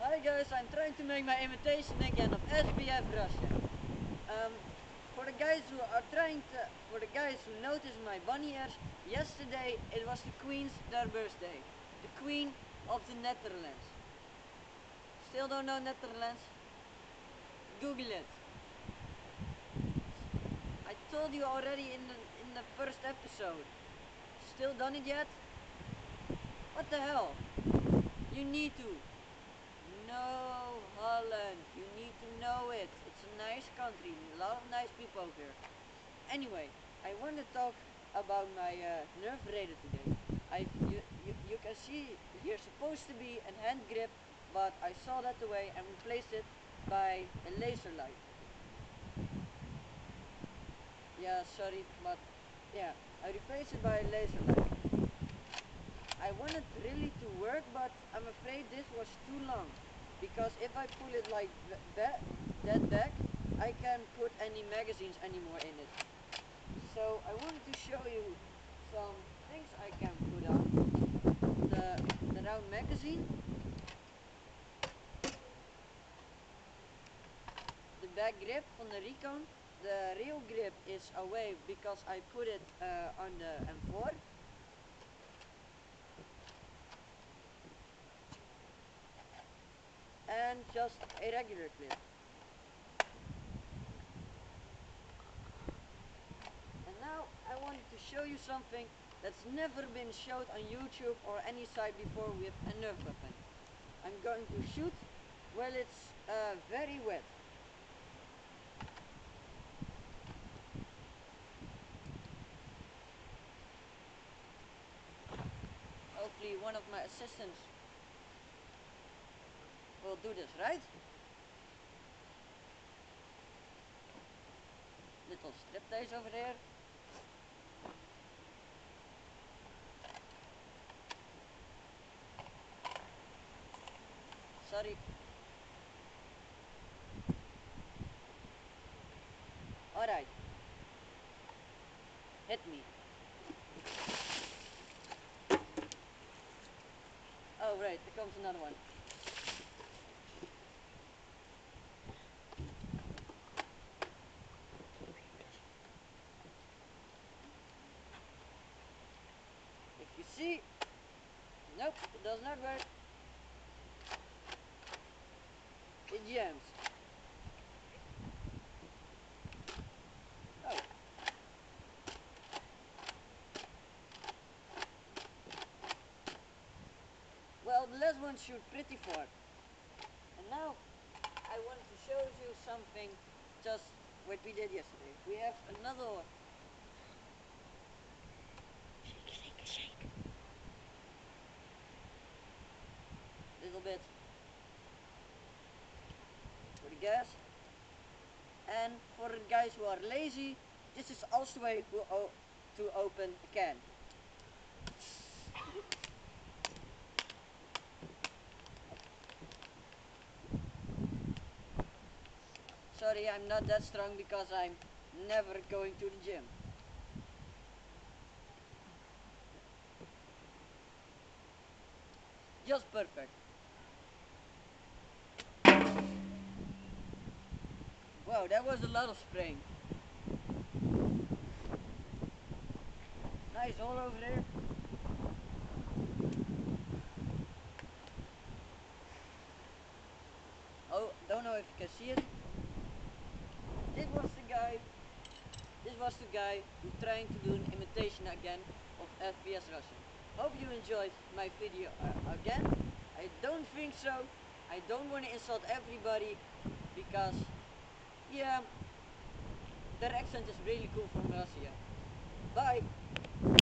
Hi guys, I'm trying to make my imitation again of SPF Russia. For the guys who noticed my bunny ears, yesterday it was the Queen's their birthday. The Queen of the Netherlands. Still don't know Netherlands? Google it. I told you already in the first episode. Still done it yet? What the hell? You need to know Holland. You need to know it. It's a nice country. A lot of nice people over here. Anyway, I want to talk about my Nerf raider today. You can see here's supposed to be a hand grip, but I saw that away and replaced it by a laser light. Yeah, sorry, but yeah, I replaced it by a laser light. I wanted really to work, but I'm afraid this was too long, because if I pull it like that back, I can't put any magazines anymore in it. So I wanted to show you some things I can put on the round magazine, the back grip from the Recon. The real grip is away because I put it on the M4. And just a regular clip. And now I wanted to show you something that's never been showed on YouTube or any site before with a Nerf weapon. I'm going to shoot while it's very wet. Hopefully one of my assistants will do this, right? Little strip tails over there. Sorry. Alright. Hit me. Oh right, there comes another one. If you see, nope, it does not work. It jams. Oh. Well, the last one shoot pretty far. And now I want to show you something just what we did yesterday. We have another shake. Little bit for the gas. And for the guys who are lazy, this is also a way to open a can. Sorry, I'm not that strong because I'm never going to the gym. Just perfect. Wow, that was a lot of spraying. Nice hole over there. Oh, don't know if you can see it. This was the guy who's trying to do an imitation again of FPS Russian. Hope you enjoyed my video again. I don't think so. I don't want to insult everybody because, yeah, their accent is really cool from Russia. Bye.